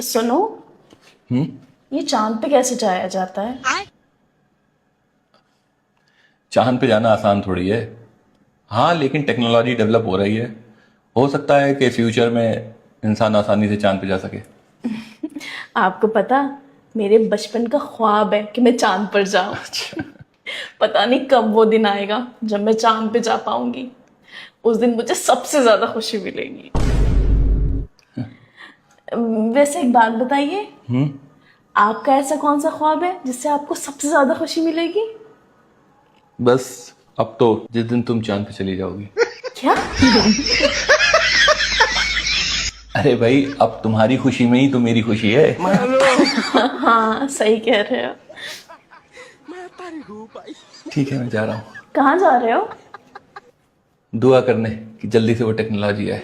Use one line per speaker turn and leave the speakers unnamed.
सुनो, ये चांद पे कैसे जाया जाता है?
चांद पे जाना आसान थोड़ी है। हाँ, लेकिन टेक्नोलॉजी डेवलप हो रही है। हो सकता है कि फ्यूचर में इंसान आसानी से चांद पे जा सके।
आपको पता, मेरे बचपन का ख्वाब है कि मैं चांद पर जाऊं। पता नहीं कब वो दिन आएगा जब मैं चांद पे जा पाऊंगी। उस दिन मुझे सबसे ज्यादा खुशी मिलेगी। वैसे एक बात बताइए, आपका ऐसा कौन सा ख्वाब है जिससे आपको सबसे ज्यादा खुशी मिलेगी?
बस अब तो जिस दिन तुम चांद पे चली जाओगी।
क्या?
अरे भाई, अब तुम्हारी खुशी में ही तो मेरी खुशी है।
हाँ, सही कह रहे हो।
ठीक है, मैं जा रहा हूँ
कहाँ जा रहे हो?
दुआ करने कि जल्दी से वो टेक्नोलॉजी आए।